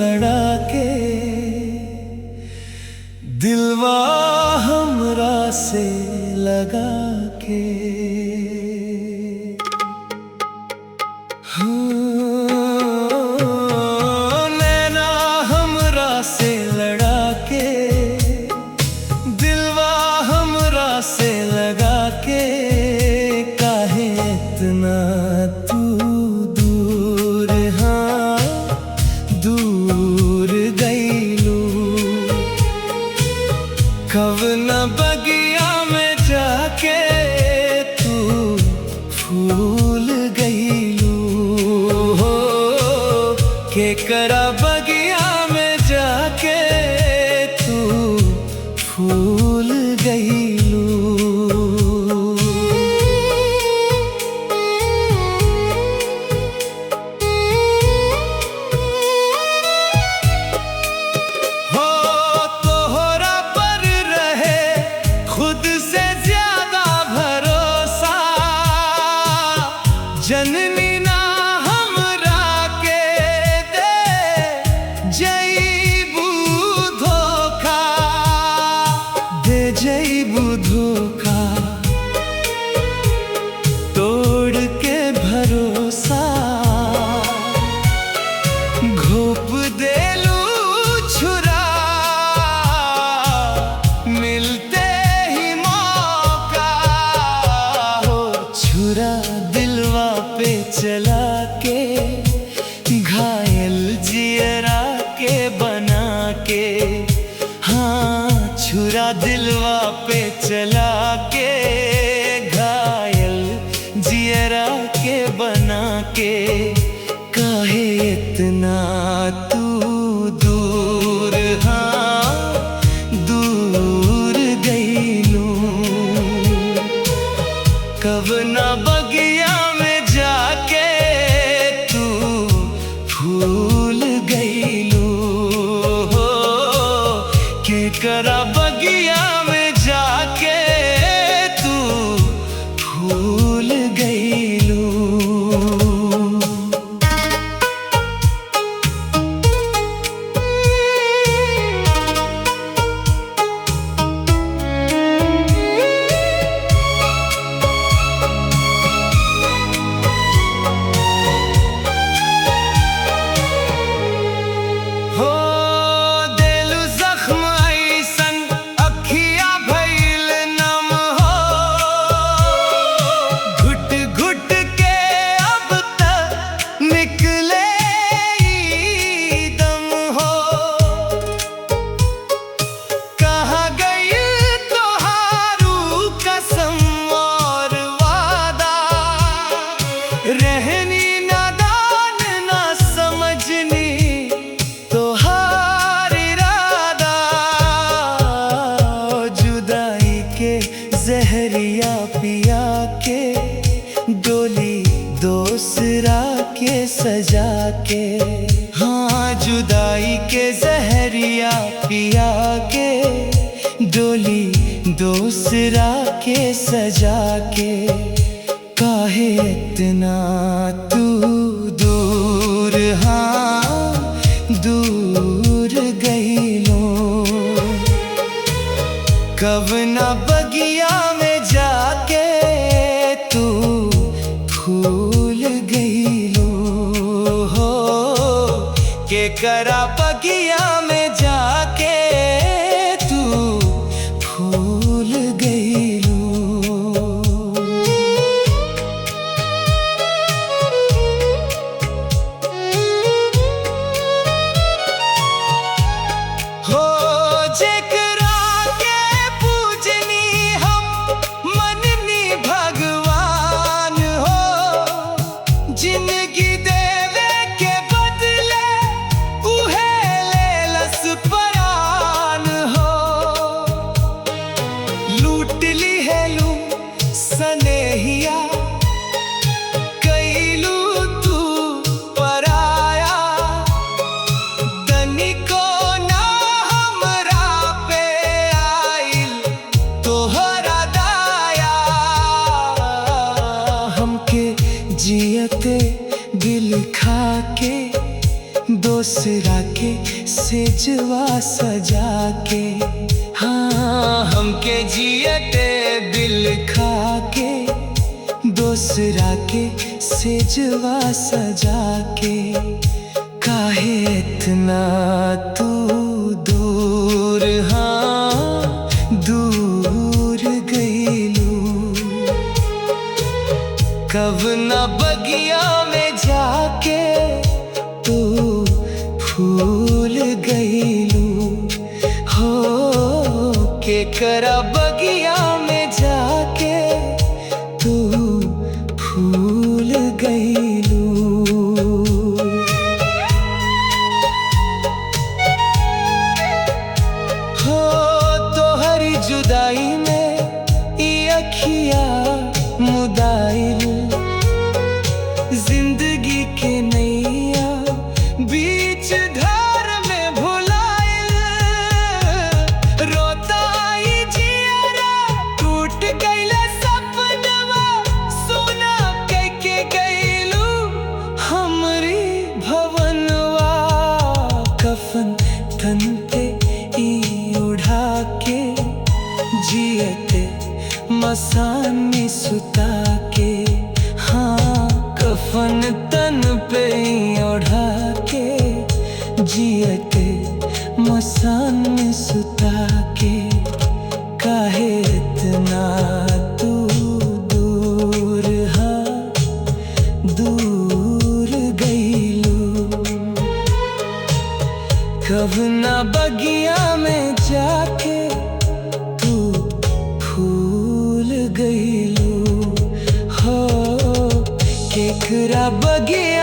लड़ा के, दिलवा हमरा से लगा के। नैना हमरा से लड़ा के, दिलवा हमरा से लगा के। काहे इतना तू दूर, हाँ दूर गईलू। कब न बगिया में जाके तू फूल गईलू। हो केकरा बगिया में जाके तू फूल गईलू। जननी ना हमरा के दे जईबू धोखा, दे जईबू धोखा। तोड़ के भरोसा घोप देलू छुरा, मिलते ही मौका हो छुरा। दिलवा पे चला के, घायल जियरा के बना के। हाँ छुरा दिलवा पे चला के, घायल जियरा के बना के। काहे इतना तू दूर, हाँ दूर गईलू। कब ना बगिया में जाके तू फूल गईलू। हो केकरा बगिया में जाके तू फूल गईलू। रहनी नादान ना समझनी तोहार इरादा। जुदाई के जहरिया पिया के, डोली दूसरा के सजा के। हाँ जुदाई के जहरिया पिया के, डोली दूसरा के सजा के। काहे इतना तू दूर, हाँ दूर गईलू। कब ना बगिया में जाके तू फूल गईलू। हो केकरा बगिया में जाके तू फूल गईलू। जिंदगी देवे के बदले उहे ले लस परान। के सेजवा सजा के, हाँ हमके जियते दिल खा के, दूसरा के सेजवा सजा के। काहे इतना तू दूर, हाँ दूर गईलू। कब ना बगिया में जाके तू फूल गईलू, हो के करा बगिया में जाके तू फूल गईलू। हो तोहरी जुदाई में ये अखिया मुदाइल, जिंदगी के नैया बीच धार में भुलाइल। रोताई जियरा टूट गईला सपनवा, सोना कह के गईलू हमरी भवनवा। कफन तन पे ई उड़ा के, जियते मसान में सुता के, हाँ कफन तन पे ओढ़ा के, जियते मसान में सुता के। काहे इतना तू दूर, हाँ दूर गईलू। कब ना बगिया में जाके तू फूल गईलू, हो केकरा बगिया